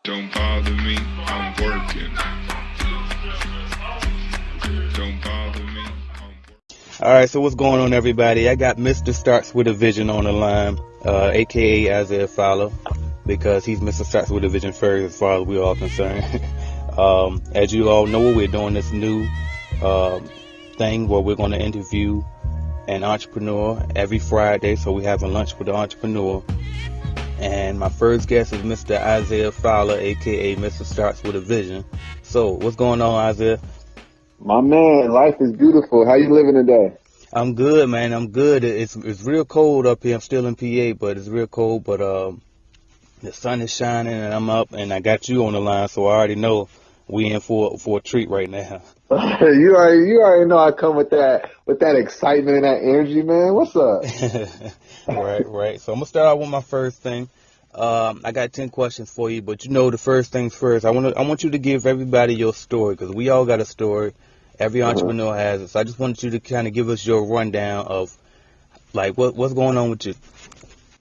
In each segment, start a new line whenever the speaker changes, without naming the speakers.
Don't bother me, I'm working. Don't bother me, I'm working.
All right, so what's going on, everybody? I got Mr. Starts with a Vision on the line, a.k.a. Isaiah Fowler, because he's Mr. Starts with a Vision first as far as we're all concerned. As you all know, we're doing this new thing where we're going to interview an entrepreneur every Friday, so we're having lunch with the entrepreneur. And my first guest is Mr. Isaiah Fowler, a.k.a. Mr. Starts with a Vision. So, what's going on, Isaiah?
My man, life is beautiful. How you living today?
I'm good, man. I'm good. It's real cold up here. I'm still in PA, but it's real cold. But the sun is shining, and I'm up, and I got you on the line, so I already know we in for a treat right now.
You already know I come with that excitement and that energy, man. What's up?
Right. So I'm gonna start out with my first thing. I got 10 questions for you, but the first things first. I want you to give everybody your story, because we all got a story. Every entrepreneur has it. So I just want you to kind of give us your rundown of like what's going on with you.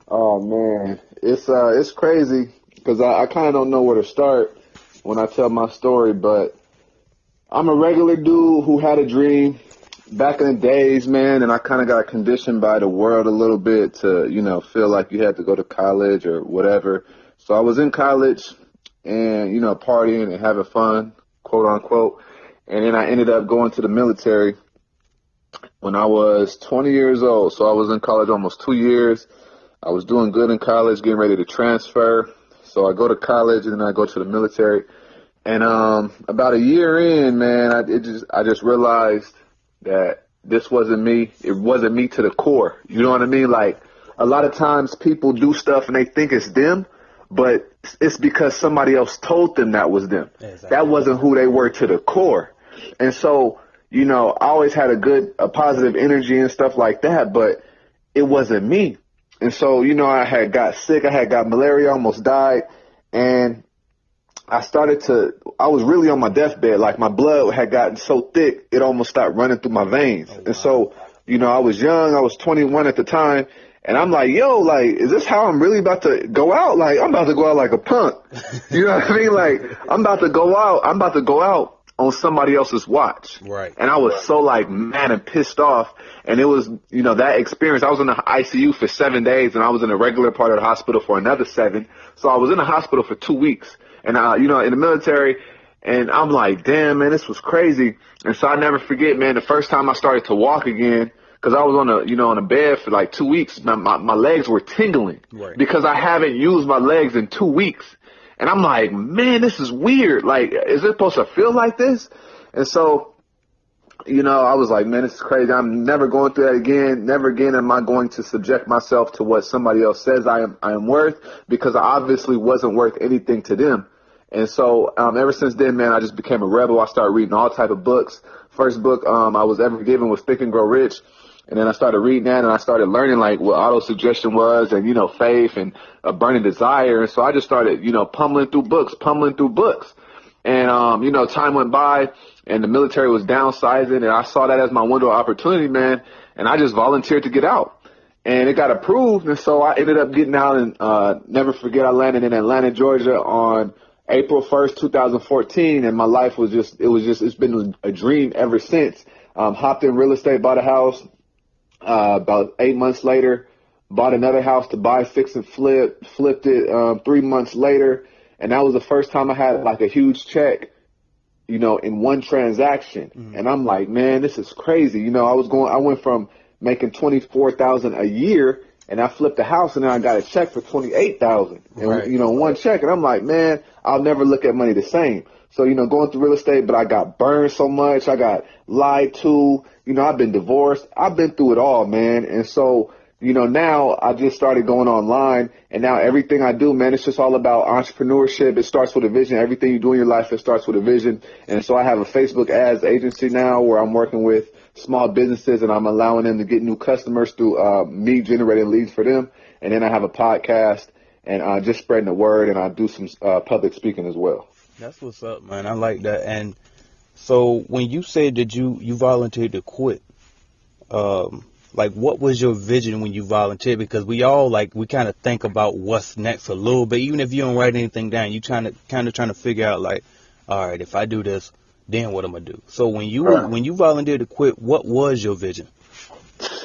Oh man, it's crazy because I kind of don't know where to start when I tell my story, but I'm a regular dude who had a dream back in the days, man, and I kind of got conditioned by the world a little bit to, feel like you had to go to college or whatever. So I was in college and, partying and having fun, quote unquote. And then I ended up going to the military when I was 20 years old. So I was in college almost 2 years. I was doing good in college, getting ready to transfer. So I go to college and then I go to the military. And about a year in, man, I just realized that this wasn't me. It wasn't me to the core. You know what I mean? Like, a lot of times people do stuff and they think it's them, but it's because somebody else told them that was them. Exactly. That wasn't who they were to the core. And so, I always had a positive energy and stuff like that, but it wasn't me. And so, I had got sick. I had got malaria, almost died. And I was really on my deathbed. Like, my blood had gotten so thick, it almost stopped running through my veins. Oh, wow. And so, I was young. I was 21 at the time. And I'm like, is this how I'm really about to go out? Like, I'm about to go out like a punk. You know what I mean? Like, I'm about to go out on somebody else's watch.
Right.
And I was so mad and pissed off. And it was, that experience. I was in the ICU for 7 days and I was in a regular part of the hospital for another 7. So I was in the hospital for 2 weeks. And, in the military, and I'm like, damn, man, this was crazy. And so I never forget, man, the first time I started to walk again, because I was on a bed for like 2 weeks, my legs were tingling. Right. Because I haven't used my legs in 2 weeks. And I'm like, man, this is weird. Like, is it supposed to feel like this? And so, I was like, man, this is crazy. I'm never going through that again. Never again am I going to subject myself to what somebody else says I am worth, because I obviously wasn't worth anything to them. And so ever since then, man, I just became a rebel. I started reading all type of books. First book I was ever given was Think and Grow Rich. And then I started reading that and I started learning like what auto-suggestion was and, faith and a burning desire. And so I just started, pummeling through books. And, time went by and the military was downsizing and I saw that as my window of opportunity, man. And I just volunteered to get out. And it got approved. And so I ended up getting out and never forget I landed in Atlanta, Georgia on April 1st, 2014, and my life it's been a dream ever since. Hopped in real estate, bought a house. About 8 months later, bought another house to buy, fix, and flipped it 3 months later. And that was the first time I had like a huge check, in one transaction. Mm-hmm. And I'm like, man, this is crazy. I went from making $24,000 a year and I flipped the house and then I got a check for $28,000 and, one check. And I'm like, man, I'll never look at money the same. So, going through real estate, but I got burned so much. I got lied to, I've been divorced. I've been through it all, man. And so, now I just started going online and now everything I do, man, it's just all about entrepreneurship. It starts with a vision. Everything you do in your life, it starts with a vision. And so I have a Facebook ads agency now where I'm working with small businesses and I'm allowing them to get new customers through me generating leads for them. And then I have a podcast and just spreading the word, and I do some public speaking as well.
That's what's up, man. I like that. And so when you said that you volunteered to quit, like, what was your vision when you volunteered? Because we all, like, we kind of think about what's next a little bit. Even if you don't write anything down, you kind of trying to figure out, like, all right, if I do this, then what am I do? So when you volunteered to quit, what was your vision?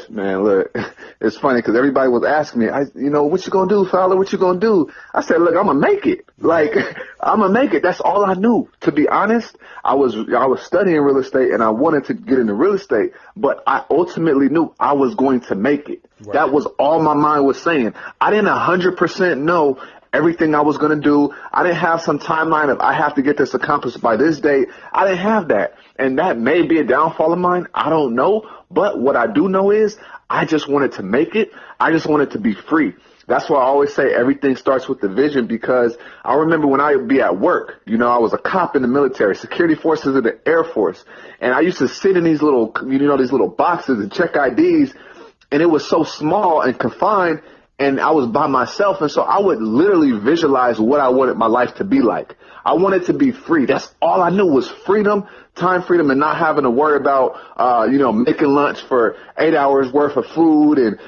Man, look, it's funny because everybody was asking me, what you gonna do, Fowler? What you gonna do? I said, look, I'm gonna make it. Like, I'm gonna make it. That's all I knew. To be honest, I was studying real estate and I wanted to get into real estate, but I ultimately knew I was going to make it. Right. That was all my mind was saying. I didn't 100% know everything I was going to do. I didn't have some timeline of I have to get this accomplished by this date. I didn't have that. And that may be a downfall of mine. I don't know. But what I do know is I just wanted to make it. I just wanted to be free. That's why I always say everything starts with the vision, because I remember when I would be at work, I was a cop in the military, security forces of the Air Force. And I used to sit in these little, these little boxes and check IDs. And it was so small and confined. And I was by myself, and so I would literally visualize what I wanted my life to be like. I wanted to be free. That's all I knew was freedom, time freedom, and not having to worry about, making lunch for 8 hours worth of food and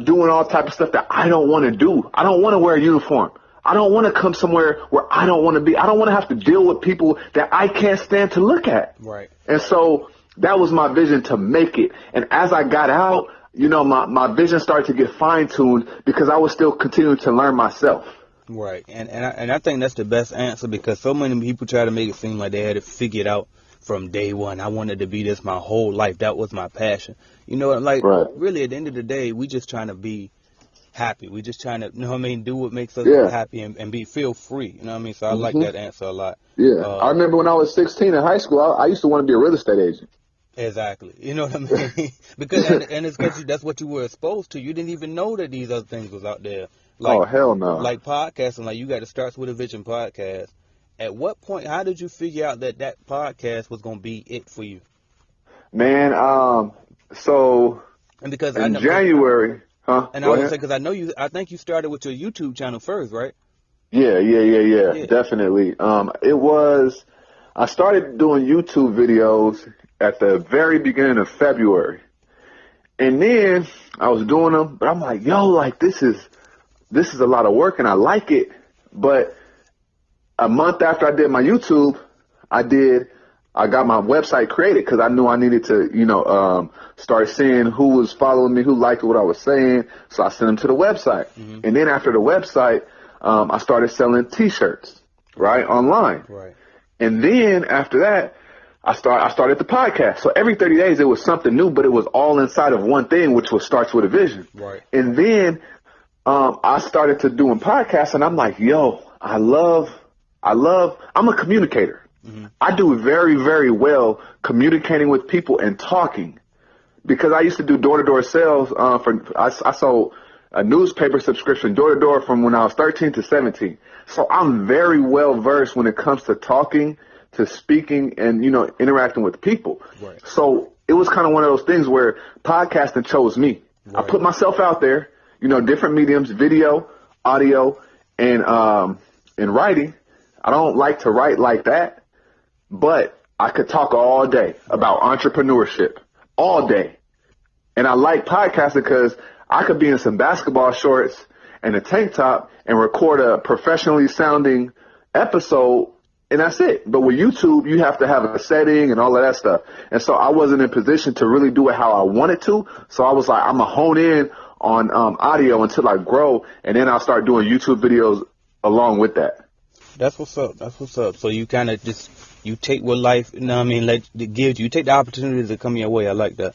doing all type of stuff that I don't want to do. I don't want to wear a uniform. I don't want to come somewhere where I don't want to be. I don't want to have to deal with people that I can't stand to look at.
Right.
And so that was my vision, to make it. And as I got out, my vision started to get fine-tuned because I was still continuing to learn myself.
Right. And I think that's the best answer, because so many people try to make it seem like they had it figured out from day one. I wanted to be this my whole life. That was my passion. Really, at the end of the day, we just trying to be happy. We just trying to, do what makes us happy and feel free. So I like that answer a lot.
Yeah. I remember when I was 16 in high school, I used to want to be a real estate agent.
Exactly. You know what I mean? Because and it's because that's what you were exposed to. You didn't even know that these other things was out there.
Oh, hell no.
Like podcasting, like you got to Starts With a Vision podcast. At what point, how did you figure out that podcast was going to be it for you?
Man, so
and because
in January,
And I would say, because I think you started with your YouTube channel first, right?
Yeah, definitely. I started doing YouTube videos at the very beginning of February. And then I was doing them, but I'm like, this is a lot of work and I like it. But a month after I did my YouTube, I got my website created because I knew I needed to, start seeing who was following me, who liked what I was saying. So I sent them to the website. Mm-hmm. And then after the website, I started selling T-shirts, right, online.
Right.
And then after that, I started the podcast. So every 30 days it was something new, but it was all inside of one thing, which was Starts With a Vision.
Right.
And then I started to doing podcasts, and I'm like, I'm a communicator. Mm-hmm. I do very, very well communicating with people and talking, because I used to do door-to-door sales. I sold a newspaper subscription door-to-door from when I was 13 to 17. So I'm very well versed when it comes to talking, to speaking, and, interacting with people. Right. So it was kind of one of those things where podcasting chose me. Right. I put myself out there, different mediums, video, audio, and writing. I don't like to write like that, but I could talk all day about entrepreneurship, all day. And I like podcasting because I could be in some basketball shorts and a tank top and record a professionally sounding episode, and that's it. But with YouTube, you have to have a setting and all of that stuff. And so I wasn't in position to really do it how I wanted to. So I was like, I'm going to hone in on audio until I grow, and then I'll start doing YouTube videos along with that.
That's what's up. So you kind of you take what life, it gives you. You take the opportunities that come your way. I like that.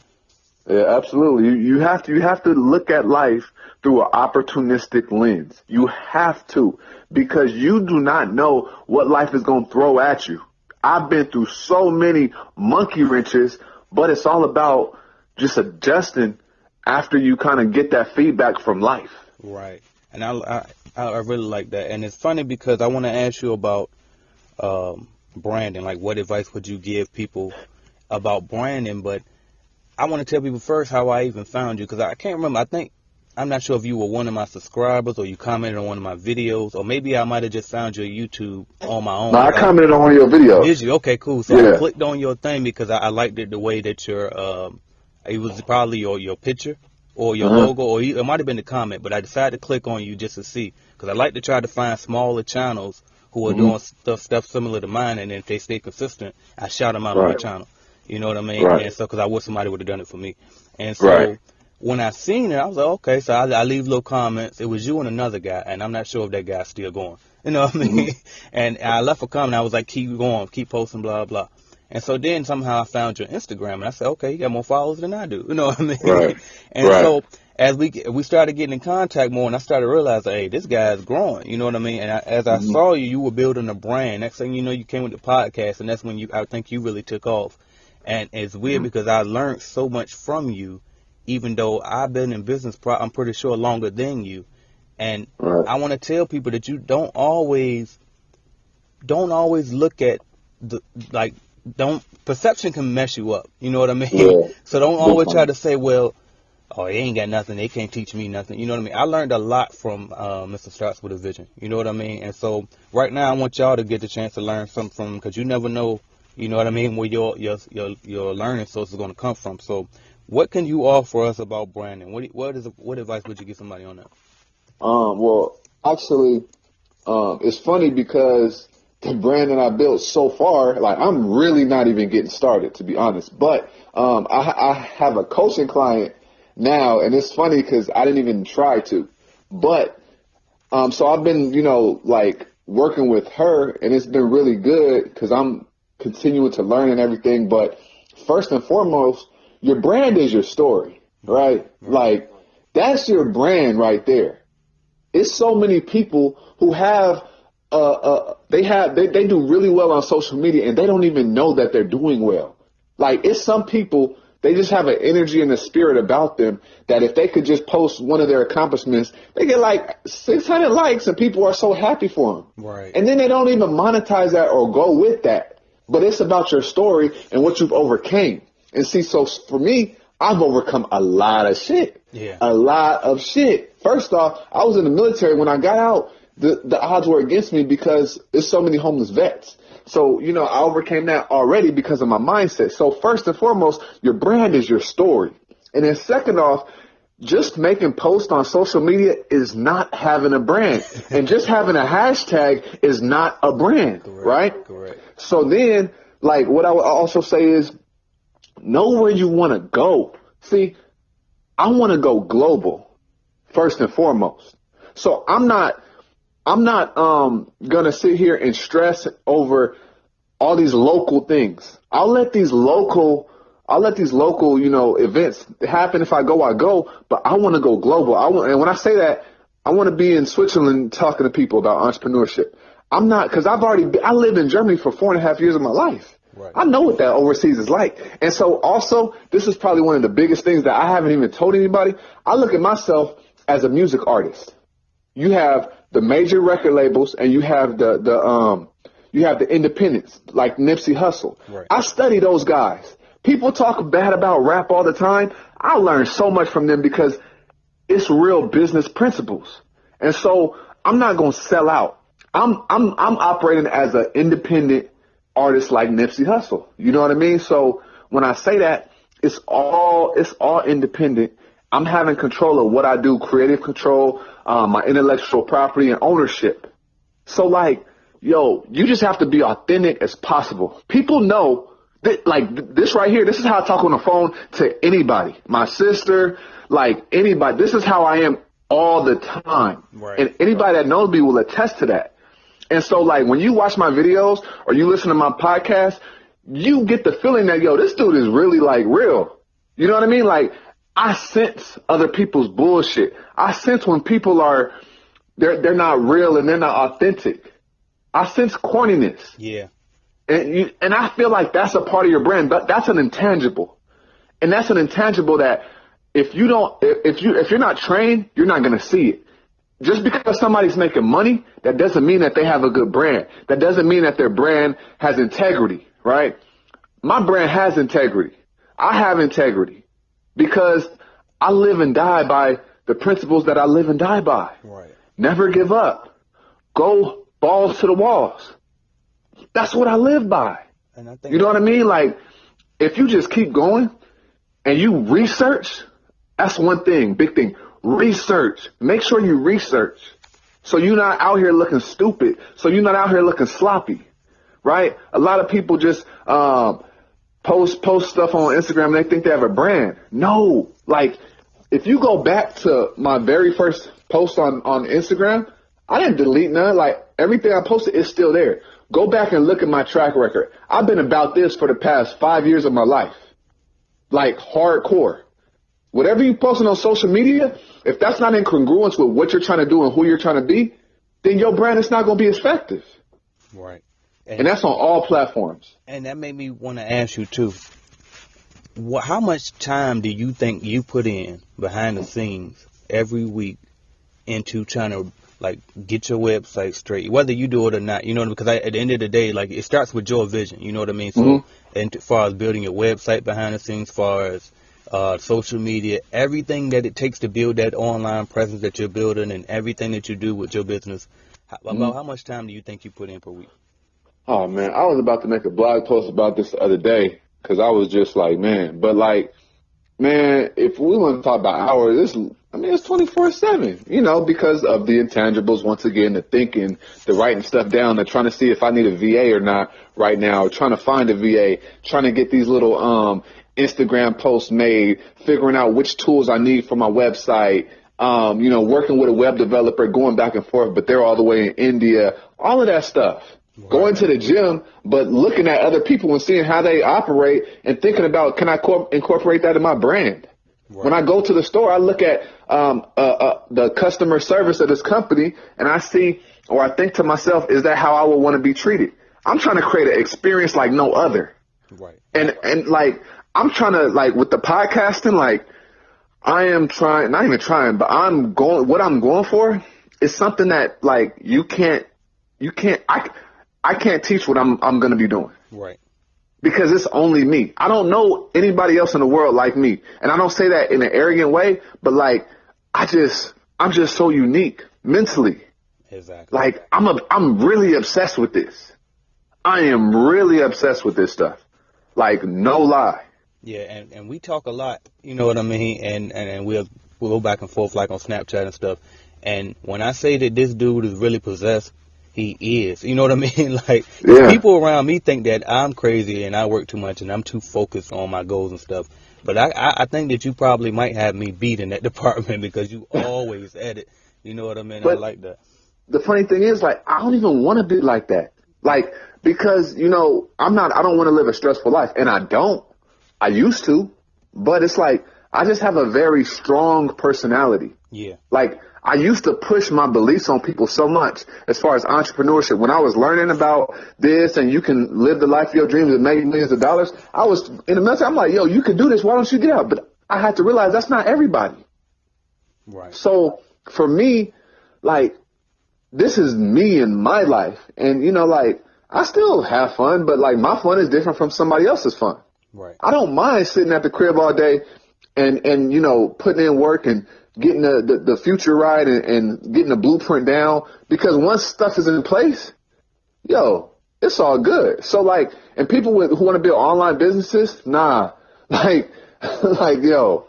Yeah, absolutely. You have to look at life through an opportunistic lens. You have to, because you do not know what life is going to throw at you. I've been through so many monkey wrenches, but it's all about just adjusting after you kind of get that feedback from life.
Right. And I really like that. And it's funny because I want to ask you about branding. Like, what advice would you give people about branding? But I want to tell people first how I even found you, because I can't remember. I'm not sure if you were one of my subscribers or you commented on one of my videos, or maybe I might have just found your YouTube on my own.
No, I commented on one of your videos.
Did you? Okay, cool. So I clicked on your thing because I liked it the way that your It was probably your picture or your
Uh-huh.
logo, or it might have been the comment, but I decided to click on you just to see, because I like to try to find smaller channels who are
Hmm.
doing stuff similar to mine, and if they stay consistent, I shout them out on my
Right.
channel. You know what I mean?
Right.
And so, because I wish somebody would have done it for me. And
Right.
so, when I seen it, I was like, okay, so I leave little comments. It was you and another guy, and I'm not sure if that guy's still going. You know what I
Hmm.
mean? And I left a comment. I was like, keep going, keep posting, blah, blah. And so then somehow I found your Instagram, and I said, okay, you got more followers than I do. You know what I mean?
Right.
And
Right.
so as we started getting in contact more, and I started realizing, hey, this guy is growing. You know what I mean? And as I
Hmm.
saw you, you were building a brand. Next thing you know, you came with the podcast, and that's when I think you really took off. And it's weird
Hmm.
because I learned so much from you, even though I've been in business, I'm pretty sure longer than you. And
Right.
I want to tell people that you don't always look at the, like, don't perception can mess you up. You know what I mean?
Yeah.
So don't
Big
always try
time.
to say, well, oh, they ain't got nothing. They can't teach me nothing. You know what I mean? I learned a lot from Mr. Starts with a Vision. You know what I mean? And so right now I want y'all to get the chance to learn something from, because you never know, you know what I mean, where your learning source is going to come from. So what can you offer us about branding? What advice would you give somebody on that?
Well, actually, it's funny because the brand that I built so far, like I'm really not even getting started, to be honest. But I have a coaching client now, and it's funny because I didn't even try to. But so I've been, like working with her, and it's been really good because I'm continuing to learn and everything. But first and foremost, your brand is your story, right? Like that's your brand right there. It's so many people who have they do really well on social media and they don't even know that they're doing well. Like it's some people, they just have an energy and a spirit about them that if they could just post one of their accomplishments, they get like 600 likes and people are so happy for them.
Right.
And then they don't even monetize that or go with that. But it's about your story and what you've overcame. And see, so for me, I've overcome a lot of shit.
Yeah.
A lot of shit. First off, I was in the military. When I got out, the odds were against me because there's so many homeless vets. So, I overcame that already because of my mindset. So first and foremost, your brand is your story. And then second off, just making posts on social media is not having a brand. And just having a hashtag is not a brand, right?
Correct.
So then, like, what I would also say is know where you want to go. See, I want to go global first and foremost. So I'm not gonna sit here and stress over all these local things. I'll let these local, events happen. If I go, but I want to go global. And when I say that, I want to be in Switzerland talking to people about entrepreneurship. I'm not, because I lived in Germany for 4.5 years of my life.
Right.
I know what that overseas is like. And so also, this is probably one of the biggest things that I haven't even told anybody. I look at myself as a music artist. You have the major record labels and you have the independents like Nipsey Hussle.
Right.
I study those guys. People talk bad about rap all the time. I learned so much from them because it's real business principles. And so I'm not going to sell out. I'm operating as an independent artist like Nipsey Hussle. You know what I mean? So when I say that, it's all independent. I'm having control of what I do, creative control, my intellectual property and ownership. So like, you just have to be authentic as possible. People know that, like this right here, this is how I talk on the phone to anybody, my sister, like anybody. This is how I am all the time.
Right.
And anybody that knows me will attest to that. And so like when you watch my videos or you listen to my podcast, you get the feeling that, this dude is really like real. You know what I mean? Like I sense other people's bullshit. I sense when people they're not real and they're not authentic. I sense corniness.
Yeah.
And I feel like that's a part of your brand, but that's an intangible. And that's an intangible that if you're not trained, you're not going to see it. Just because somebody's making money, that doesn't mean that they have a good brand. That doesn't mean that their brand has integrity, right? My brand has integrity. I have integrity because I live and die by the principles that I live and die by.
Right.
Never give up. Go balls to the walls. That's what I live by.
And I think
You know what I mean? Like, if you just keep going and you research, that's one thing, big thing. Research. Make sure you research. So you're not out here looking stupid. So you're not out here looking sloppy, right? A lot of people just post stuff on Instagram and they think they have a brand. No, like if you go back to my very first post on Instagram, I didn't delete none. Like everything I posted is still there. Go back and look at my track record. I've been about this for the past 5 years of my life, like hardcore. Whatever you posting on social media, if that's not in congruence with what you're trying to do and who you're trying to be, then your brand is not going to be effective.
Right.
And that's on all platforms.
And that made me want to ask you, too, how much time do you think you put in behind the scenes every week into trying to, like, get your website straight, whether you do it or not? You know, because at the end of the day, like, it starts with your vision. You know what I mean? So, and as far as building your website behind the scenes, as far as social media, everything that it takes to build that online presence that you're building and everything that you do with your business, about how much time do you think you put in per week?
Oh, man, I was about to make a blog post about this the other day because I was just like, man, if we want to talk about hours, it's 24/7, you know, because of the intangibles, once again, the thinking, the writing stuff down, the trying to see if I need a VA or not right now, trying to find a VA, trying to get these little Instagram posts made, figuring out which tools I need for my website, you know, working with a web developer, going back and forth, but they're all the way in India, all of that stuff. Right. Going to the gym, but looking at other people and seeing how they operate and thinking about, can I incorporate that in my brand? Right. When I go to the store, I look at the customer service of this company and I see, or I think to myself, is that how I would want to be treated? I'm trying to create an experience like no other. Right. And like, I'm trying to, like, with the podcasting, like, I am trying, not even trying, but what I'm going for is something that, like, I can't teach what I'm going to be doing. Right. Because it's only me. I don't know anybody else in the world like me. And I don't say that in an arrogant way, but, like, I'm just so unique mentally. Exactly. Like, I'm really obsessed with this. I am really obsessed with this stuff. Like, no lie.
Yeah, and we talk a lot, you know what I mean? And we'll go back and forth like on Snapchat and stuff. And when I say that this dude is really possessed, he is. You know what I mean? Like, people around me think that I'm crazy and I work too much and I'm too focused on my goals and stuff. But I think that you probably might have me beat in that department because you always at it. You know what I mean? But I like that.
The funny thing is, like, I don't even want to be like that. Like, because, you know, I don't want to live a stressful life. And I don't. I used to. But it's like, I just have a very strong personality. Yeah. Like, I used to push my beliefs on people so much as far as entrepreneurship. When I was learning about this and you can live the life of your dreams and make millions of dollars, I was in the military. I'm like, yo, you can do this. Why don't you get out? But I had to realize that's not everybody. Right. So for me, like, this is me in my life. And, you know, like, I still have fun, but, like, my fun is different from somebody else's fun. Right. I don't mind sitting at the crib all day and you know, putting in work and getting the future right and getting the blueprint down, because once stuff is in place, yo, it's all good. So, like, and people who want to build online businesses, like, yo,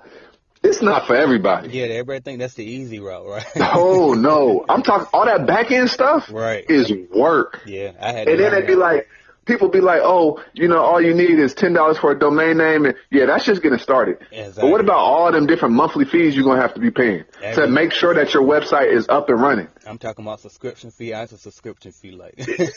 it's not for everybody.
Yeah, everybody think that's the easy route, right?
Oh, no. I'm talking all that back end stuff is work.
Yeah, I had.
And then they'd be like, people be like, oh, you know, all you need is $10 for a domain name. And yeah, that's just getting started. Exactly. But what about all them different monthly fees you're going to have to be paying to make sure that your website is up and running?
I'm talking about subscription fee. I have a subscription fee like.
It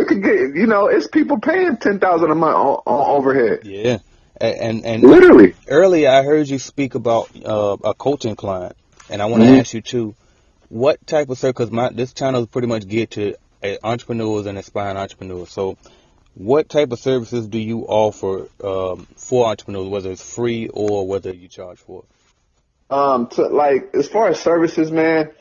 could get, you know, it's people paying $10,000 a month on overhead.
Yeah. And
literally.
Earlier, I heard you speak about a coaching client. And I want to ask you, too, what type of service, because this channel is pretty much geared to entrepreneurs and aspiring entrepreneurs. So what type of services do you offer for entrepreneurs, whether it's free or whether you charge for it?
Like, as far as services, man,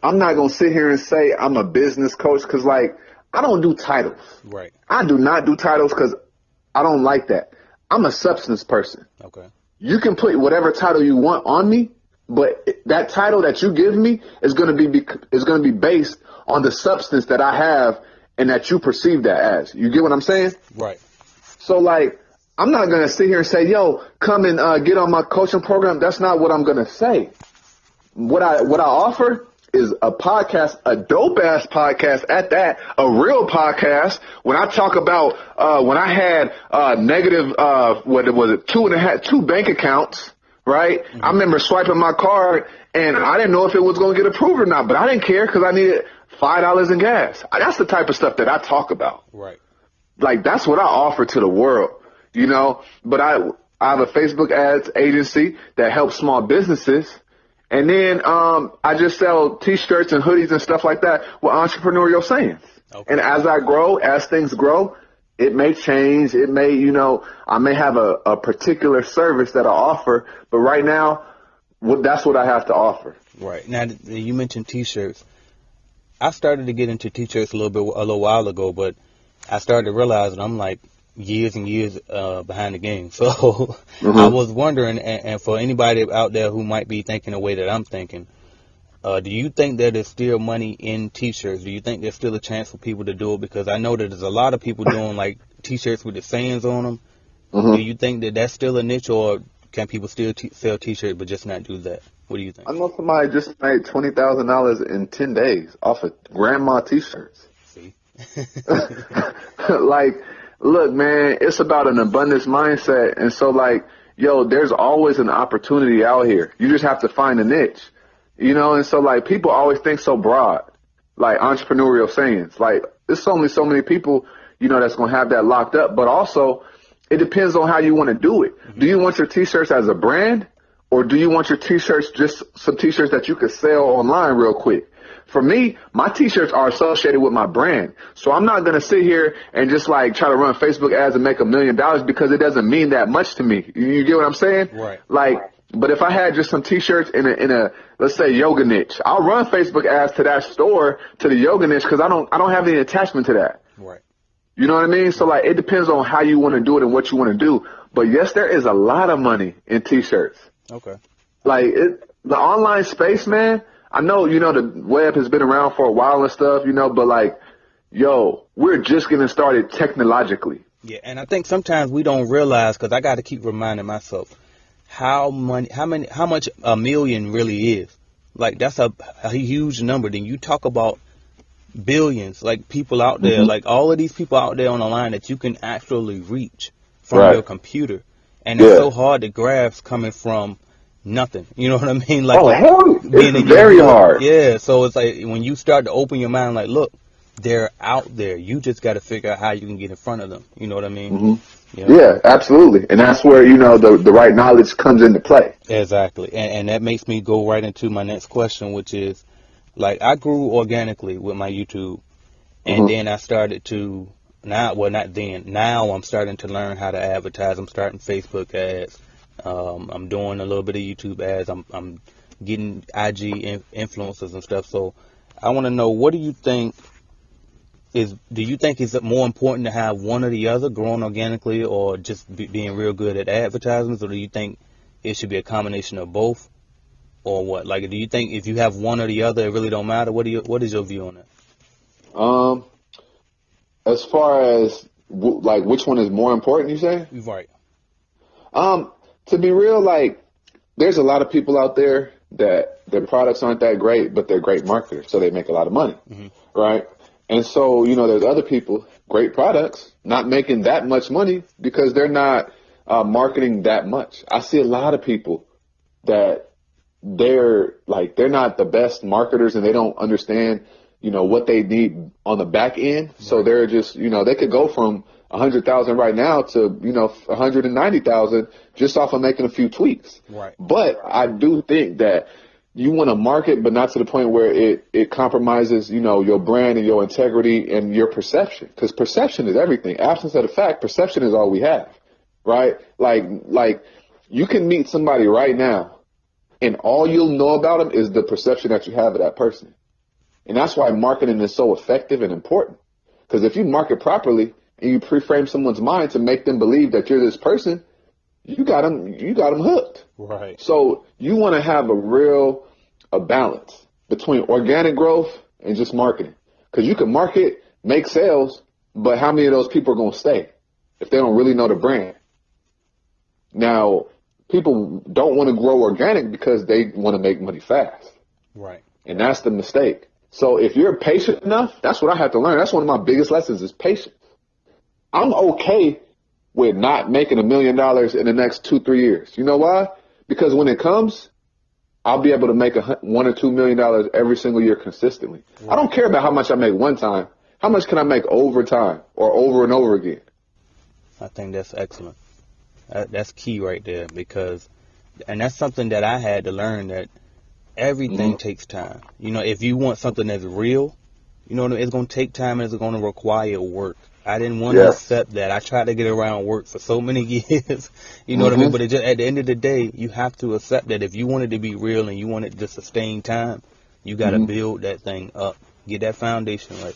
I'm not going to sit here and say I'm a business coach because, like, I don't do titles. Right. I do not do titles because I don't like that. I'm a substance person. Okay. You can put whatever title you want on me, but that title that you give me is going to be based on the substance that I have and that you perceive that as. You get what I'm saying? Right. So, like, I'm not going to sit here and say, yo, come and get on my coaching program. That's not what I'm going to say. What I offer is a podcast, a dope ass podcast at that, a real podcast. When I talk about, when I had, negative, what was it, two bank accounts, right? Mm-hmm. I remember swiping my card and I didn't know if it was going to get approved or not, but I didn't care because I needed $5 in gas. That's the type of stuff that I talk about.
Right.
Like, that's what I offer to the world, you know, but I have a Facebook ads agency that helps small businesses. And then I just sell T-shirts and hoodies and stuff like that with entrepreneurial sayings. Okay. And as I grow, as things grow, it may change. It may, you know, I may have a particular service that I offer. But right now, that's what I have to offer.
Right. Now, you mentioned T-shirts. I started to get into T-shirts a little while ago, but I started to realize that I'm like years and years behind the game. So mm-hmm. I was wondering, and for anybody out there who might be thinking the way that I'm thinking, do you think that there's still money in T-shirts? Do you think there's still a chance for people to do it? Because I know that there's a lot of people doing like T-shirts with the sayings on them. Mm-hmm. Do you think that that's still a niche, or can people still sell T-shirts but just not do that? What do you think?
I know somebody just made $20,000 in 10 days off of grandma T-shirts.
See?
Like, look, man, it's about an abundance mindset. And so, like, yo, there's always an opportunity out here. You just have to find a niche, you know? And so, like, people always think so broad, like entrepreneurial sayings. Like, there's only so many people, you know, that's going to have that locked up. But also, it depends on how you want to do it. Mm-hmm. Do you want your T-shirts as a brand, or do you want your T-shirts just some T-shirts that you could sell online real quick? For me, my T-shirts are associated with my brand. So I'm not going to sit here and just like try to run Facebook ads and make $1 million because it doesn't mean that much to me. You get what I'm saying?
Right.
Like, but if I had just some T-shirts in a let's say yoga niche, I'll run Facebook ads to that store, to the yoga niche, because I don't have any attachment to that.
Right.
You know what I mean? So like, it depends on how you want to do it and what you want to do. But yes, there is a lot of money in T-shirts.
Okay.
Like the online space, man. I know, you know, the web has been around for a while and stuff, you know, but like, yo, we're just getting started technologically.
Yeah, and I think sometimes we don't realize, because I got to keep reminding myself how much a million really is. Like, that's a huge number. Then you talk about billions, like people out there, mm-hmm. like all of these people out there on the line that you can actually reach from
right.
your computer. And it's so hard to grasp coming from nothing. You know what I mean? Like,
hell, it's very hard.
Yeah, so it's like when you start to open your mind, like, look, they're out there. You just got to figure out how you can get in front of them. You know what I mean?
Mm-hmm. You know? Yeah, absolutely. And that's where, you know, the right knowledge comes into play.
Exactly. And that makes me go right into my next question, which is, like, I grew organically with my YouTube. And mm-hmm. then I started to, now I'm starting to learn how to advertise. I'm starting Facebook ads. I'm doing a little bit of YouTube ads. I'm getting IG influencers and stuff. So I want to know, what do you think is it more important to have one or the other, growing organically, or just being real good at advertisements? Or do you think it should be a combination of both, or what? Like, do you think if you have one or the other, it really don't matter? What is your view on that?
As far as like which one is more important, you say?
Right.
To be real, like, there's a lot of people out there that their products aren't that great, but they're great marketers, so they make a lot of money, mm-hmm. right? And so, you know, there's other people, great products, not making that much money because they're not marketing that much. I see a lot of people that they're not the best marketers, and they don't understand, you know, what they need on the back end. Right. So they're just, you know, they could go from 100,000 right now to, you know, 190,000 just off of making a few tweaks.
Right.
But I do think that you want to market, but not to the point where it compromises, you know, your brand and your integrity and your perception. Because perception is everything. Absence of the fact, perception is all we have. Right? Like you can meet somebody right now, and all you'll know about them is the perception that you have of that person. And that's why marketing is so effective and important. Because if you market properly and you pre-frame someone's mind to make them believe that you're this person, you got them hooked.
Right.
So you want to have a balance between organic growth and just marketing. Because you can market, make sales, but how many of those people are going to stay if they don't really know the brand? Now, people don't want to grow organic because they want to make money fast.
Right.
And that's the mistake. So if you're patient enough, that's what I had to learn. That's one of my biggest lessons is patience. I'm okay with not making $1 million in the next 2-3 years. You know why? Because when it comes, I'll be able to make $1 or $2 million every single year consistently. Right. I don't care about how much I make one time. How much can I make over time or over and over again?
I think that's excellent. That's key right there and that's something that I had to learn, that everything takes time. You know, if you want something that's real, you know, it's going to take time and it's going to require work. I didn't want to accept that. I tried to get around work for so many years, you know what I mean? But at the end of the day, you have to accept that if you want it to be real and you want it to sustain time, you got to build that thing up, get that foundation right.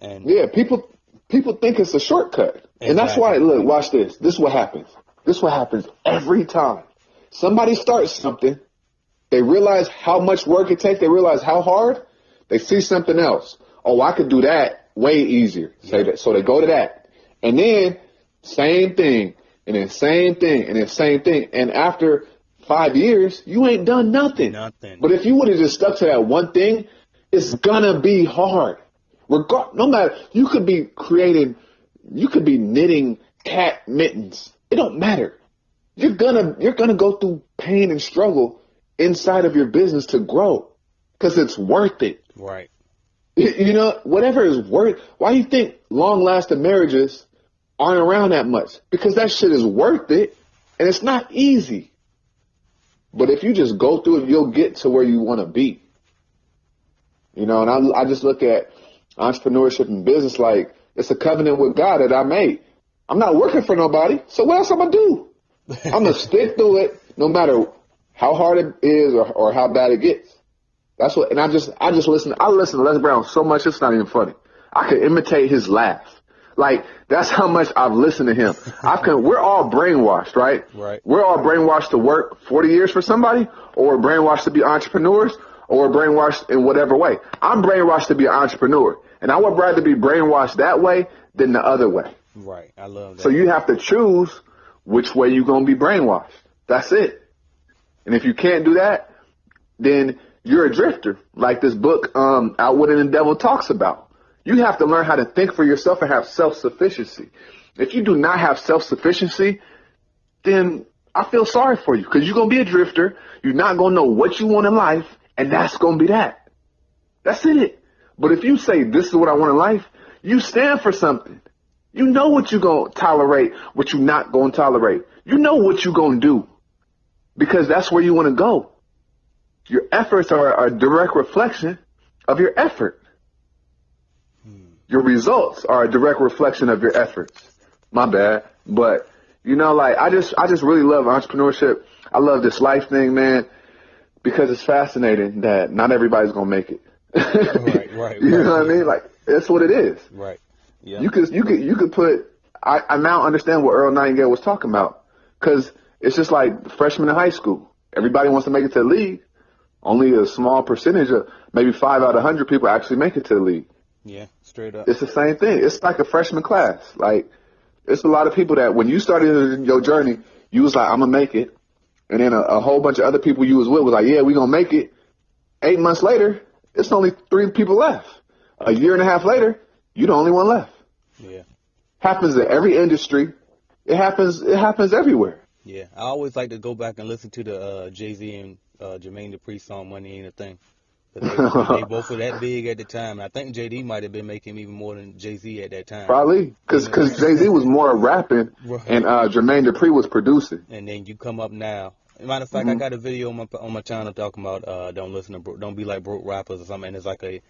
And
yeah, people think it's a shortcut. Exactly. And that's why, look, watch this. This is what happens. This is what happens every time. Somebody starts something, they realize how much work it takes, they realize how hard, they see something else. Oh, I could do that way easier. Say that. So they go to that. And then same thing, and then same thing, and then same thing. And after 5 years, you ain't done nothing. But if you would have just stuck to that one thing, it's gonna be hard. No matter, you could be knitting cat mittens. It don't matter. You're gonna go through pain and struggle inside of your business to grow, because it's worth it.
Right.
You know, whatever is worth. Why do you think long-lasting marriages aren't around that much? Because that shit is worth it, and it's not easy. But if you just go through it, you'll get to where you want to be. You know, and I just look at entrepreneurship and business like it's a covenant with God that I made. I'm not working for nobody, so what else am I gonna do? I'm gonna stick through it no matter how hard it is or how bad it gets. That's what, and I just listen. I listen to Les Brown so much it's not even funny. I can imitate his laugh. Like, that's how much I've listened to him. We're all brainwashed, right?
Right.
We're all brainwashed to work 40 years for somebody, or we're brainwashed to be entrepreneurs, or we're brainwashed in whatever way. I'm brainwashed to be an entrepreneur, and I would rather be brainwashed that way than the other way.
Right. I love that.
So you have to choose which way you're going to be brainwashed. That's it. And if you can't do that, then you're a drifter, like this book, Outwitting the Devil talks about. You have to learn how to think for yourself and have self-sufficiency. If you do not have self-sufficiency, then I feel sorry for you, because you're going to be a drifter. You're not going to know what you want in life, and that's going to be that. That's it. But if you say, this is what I want in life, you stand for something. You know what you're going to tolerate, what you're not going to tolerate. You know what you're going to do, because that's where you want to go. Your efforts are a direct reflection of your effort. Your results are a direct reflection of your efforts. My bad. But, you know, like, I just really love entrepreneurship. I love this life thing, man, because it's fascinating that not everybody's going to make it.
Right.
You know what I mean? Like, that's what it is.
Right. Yeah.
You could put, I now understand what Earl Nightingale was talking about, because it's just like freshmen in high school. Everybody wants to make it to the league. Only a small percentage of maybe 5 out of 100 people actually make it to the league.
Yeah, straight up.
It's the same thing. It's like a freshman class. Like, it's a lot of people that when you started your journey, you was like, I'm going to make it. And then a whole bunch of other people you was with was like, yeah, we going to make it. 8 months later, it's only 3 people left. A year and a half later, you the only one left.
Yeah.
Happens in every industry. It happens everywhere.
Yeah. I always like to go back and listen to the Jay-Z and Jermaine Dupri song Money Ain't a Thing. They both were that big at the time. And I think JD might have been making even more than Jay-Z at that time.
Probably, because Jay-Z was more rapping, and Jermaine Dupri was producing.
And then you come up now. Matter of fact, I got a video on my channel talking about don't be like broke rappers or something. And it's like a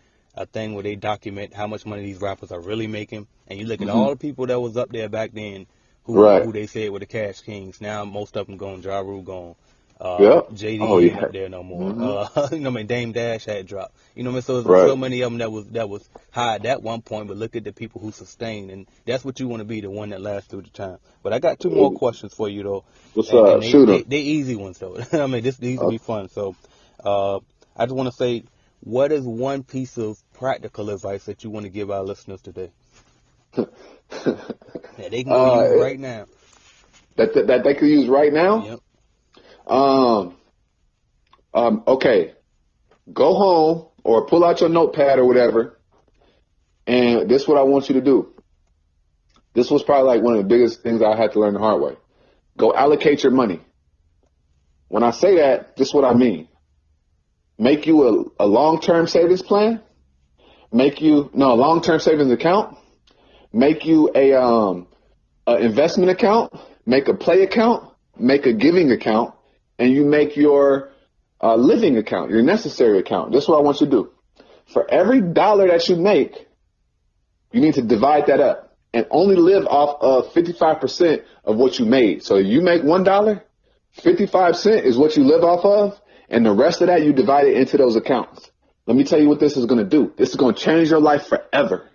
thing where they document how much money these rappers are really making. And you look at all the people that was up there back then who they said were the cash kings. Now most of them gone. Ja Rule gone. JD ain't up there no more. You know what I mean? Dame Dash had dropped. You know what I mean? So there's so many of them that was high at that one point, but look at the people who sustained, and that's what you want to be, the one that lasts through the time. But I got 2 more questions for you though.
What's up? Shoot 'em.
They easy ones though. I mean, these will be fun. So I just want to say, what is one piece of practical advice that you want to give our listeners today? Yeah, they can go to you right now.
that they could use right now.
Yep.
Okay, go home or pull out your notepad or whatever, and this is what I want you to do. This was probably like one of the biggest things I had to learn the hard way. Go allocate your money. When I say that, this is what I mean. Make you a long-term savings plan. A long-term savings account. Make you a investment account. Make a play account. Make a giving account. And you make your living account, your necessary account. This is what I want you to do. For every dollar that you make, you need to divide that up and only live off of 55% of what you made. So you make $1, 55 cents is what you live off of, and the rest of that you divide it into those accounts. Let me tell you what this is going to do. This is going to change your life forever,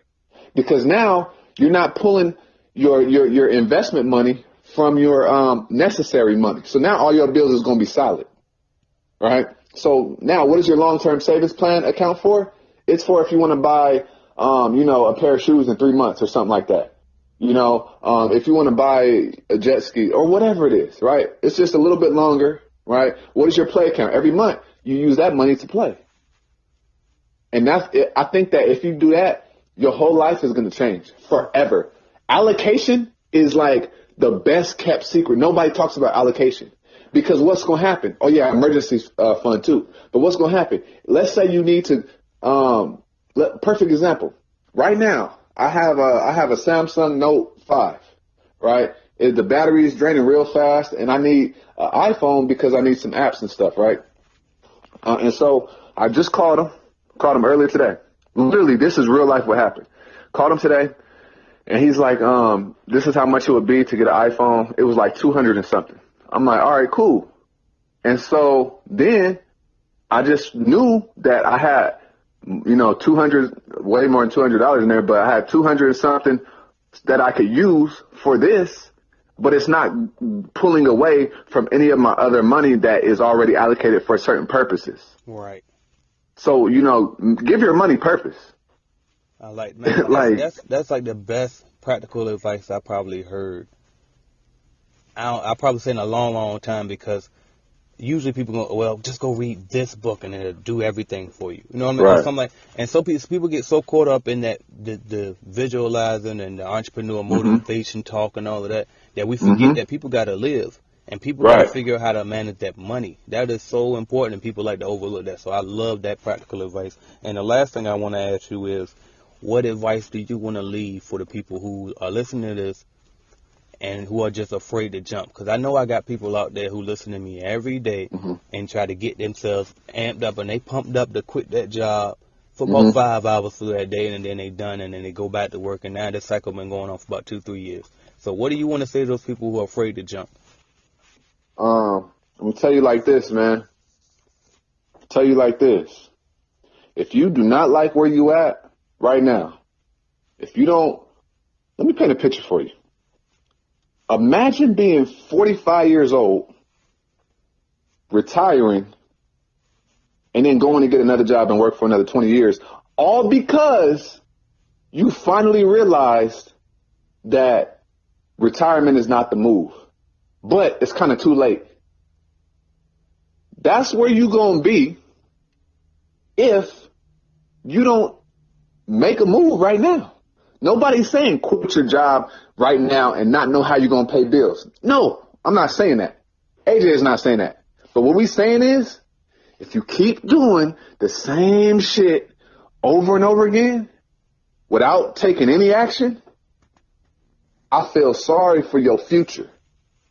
because now you're not pulling your investment money from your necessary money. So now all your bills is going to be solid, right? So now what is your long-term savings plan account for? It's for if you want to buy, a pair of shoes in 3 months or something like that. If you want to buy a jet ski or whatever it is, right? It's just a little bit longer, right? What is your play account? Every month you use that money to play. And that's it. I think that if you do that, your whole life is going to change forever. Allocation is like the best kept secret. Nobody talks about allocation, because what's going to happen? Oh yeah, emergency fund too. But what's going to happen? Let's say you need to, perfect example. Right now, I have a Samsung Note 5, right? The battery is draining real fast, and I need an iPhone because I need some apps and stuff, right? And so I just called him earlier today. Literally, this is real life what happened. Called him today, and he's like, this is how much it would be to get an iPhone. It was like 200 and something. I'm like, all right, cool. And so then I just knew that I had, 200, way more than $200 in there, but I had 200 and something that I could use for this, but it's not pulling away from any of my other money that is already allocated for certain purposes.
Right.
So, give your money purpose.
I like, man, that's like the best practical advice I probably heard. I probably say in a long, long time, because usually people go, well, just go read this book and it'll do everything for you. You know what I mean?
Right.
Something like, and so people get so caught up in that the visualizing and the entrepreneur motivation talk and all of that we forget that people got to live, and people got to figure out how to manage that money. That is so important, and people like to overlook that. So I love that practical advice. And the last thing I want to ask you is, what advice do you want to leave for the people who are listening to this and who are just afraid to jump? Because I know I got people out there who listen to me every day and try to get themselves amped up, and they pumped up to quit that job for about 5 hours through that day, and then they done, and then they go back to work, and now this cycle been going on for about 2-3 years. So what do you want to say to those people who are afraid to jump?
I'm going to tell you like this, man. Tell you like this. If you do not like where you at right now, if you don't, let me paint a picture for you. Imagine being 45 years old, retiring, and then going to get another job and work for another 20 years, all because you finally realized that retirement is not the move, but it's kind of too late. That's where you're going to be if you don't make a move right now. Nobody's saying quit your job right now and not know how you're going to pay bills. No, I'm not saying that. AJ is not saying that. But what we're saying is, if you keep doing the same shit over and over again without taking any action, I feel sorry for your future.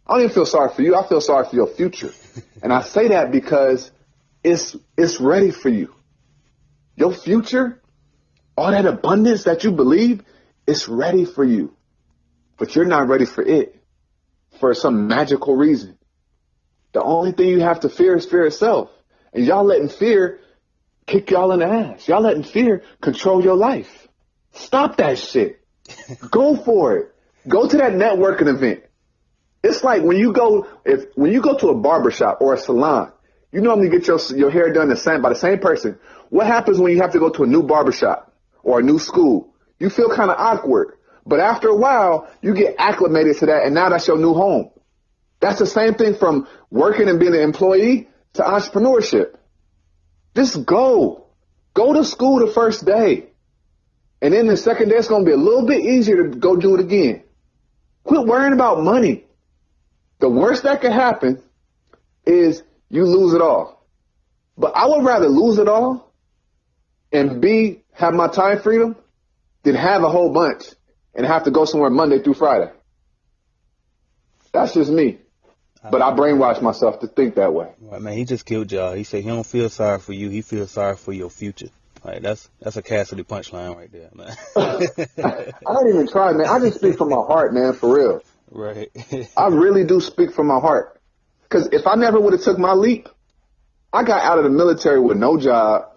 I don't even feel sorry for you. I feel sorry for your future. And I say that because it's ready for you. Your future, all that abundance that you believe, it's ready for you. But you're not ready for it for some magical reason. The only thing you have to fear is fear itself. And y'all letting fear kick y'all in the ass. Y'all letting fear control your life. Stop that shit. Go for it. Go to that networking event. It's like when you go to a barbershop or a salon, you normally get your hair done by the same person. What happens when you have to go to a new barbershop or a new school? You feel kind of awkward. But after a while, you get acclimated to that, and now that's your new home. That's the same thing from working and being an employee to entrepreneurship. Just go. Go to school the first day. And then the second day, it's going to be a little bit easier to go do it again. Quit worrying about money. The worst that could happen is you lose it all. But I would rather lose it all and have my time freedom than have a whole bunch and have to go somewhere Monday through Friday. That's just me. But I brainwashed myself to think that way.
Right, man, he just killed y'all. He said he don't feel sorry for you. He feels sorry for your future. Like, that's a Cassidy punchline right there, man.
I don't even try, man. I just speak from my heart, man, for real.
Right.
I really do speak from my heart. Because if I never would have took my leap, I got out of the military with no job.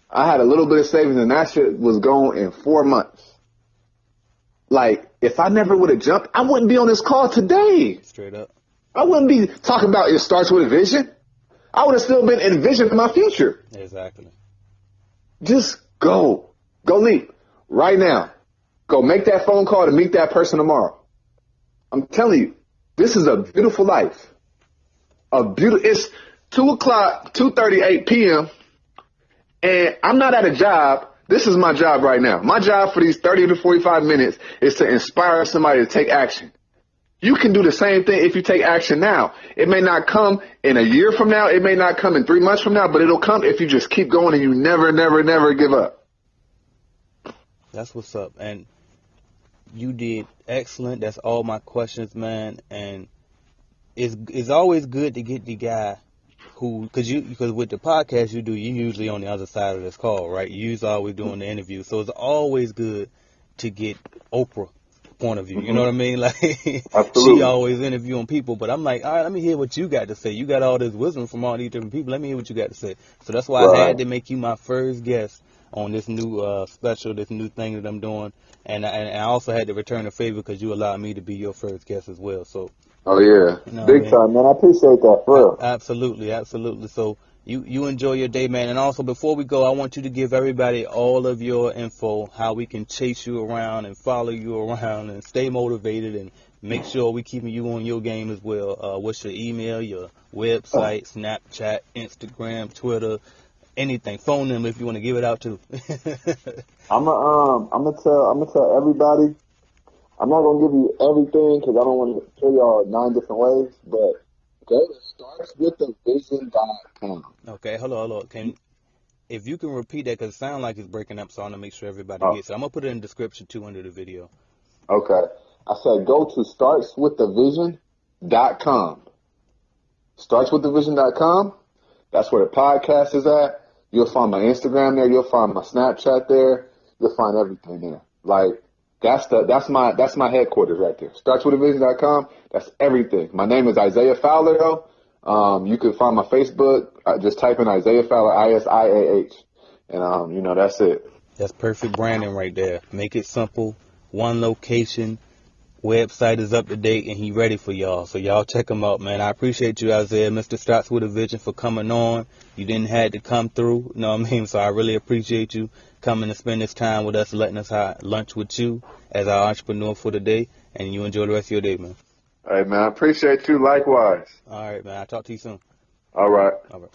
I had a little bit of savings, and that shit was gone in 4 months. Like, if I never would have jumped, I wouldn't be on this call today.
Straight up.
I wouldn't be talking about it starts with a vision. I would have still been envisioning my future.
Exactly.
Just go. Go leap. Right now. Go make that phone call to meet that person tomorrow. I'm telling you, this is a beautiful life. It's 2:38 p.m. and I'm not at a job. This is my job right now. My job for these 30 to 45 minutes is to inspire somebody to take action. You can do the same thing if you take action now. It may not come in a year from now. It may not come in 3 months from now, but it'll come if you just keep going and you never, never, never give up.
That's what's up. And you did excellent. That's all my questions, man. And it's always good to get the guy who, because with the podcast you usually on the other side of this call, right? You usually always doing the interview. So it's always good to get Oprah point of view. You know what I mean? Like, she always interviewing people, but I'm like, all right, let me hear what you got to say. You got all this wisdom from all these different people. Let me hear what you got to say. So that's why I had to make you my first guest on this new special, this new thing that I'm doing. And I also had to return a favor because you allowed me to be your first guest as well. So.
Oh, yeah.
You know,
big time, man. I appreciate that, for real.
Absolutely, absolutely. So you enjoy your day, man. And also, before we go, I want you to give everybody all of your info, how we can chase you around and follow you around and stay motivated and make sure we keeping you on your game as well. What's your email, your website, Snapchat, Instagram, Twitter, anything. Phone them if you want to give it out too.
I'm gonna tell everybody. I'm not going to give you everything because I don't want to tell y'all 9 different ways, but go to startswiththevision.com.
Okay, hold on. If you can repeat that, because it sounds like it's breaking up, so I want to make sure everybody gets it. I'm going to put it in the description, too, under the video.
Okay. I said go to startswiththevision.com. Startswiththevision.com. That's where the podcast is at. You'll find my Instagram there. You'll find my Snapchat there. You'll find everything there. Like, that's my headquarters right there. Startswiththevision.com. That's everything. My name is Isaiah Fowler, though. You can find my Facebook. Just type in Isaiah Fowler, ISIAH. And, that's it.
That's perfect branding right there. Make it simple. One location. Website is up to date, and he ready for y'all. So y'all check him out, man. I appreciate you, Isaiah, Mr. Starts with a Vision, for coming on. You didn't have to come through, you know what I mean? So I really appreciate you coming to spend this time with us, letting us have lunch with you as our entrepreneur for the day. And you enjoy the rest of your day, man.
All right, man. I appreciate you likewise.
All right, man. I'll talk to you soon.
All right.
All right.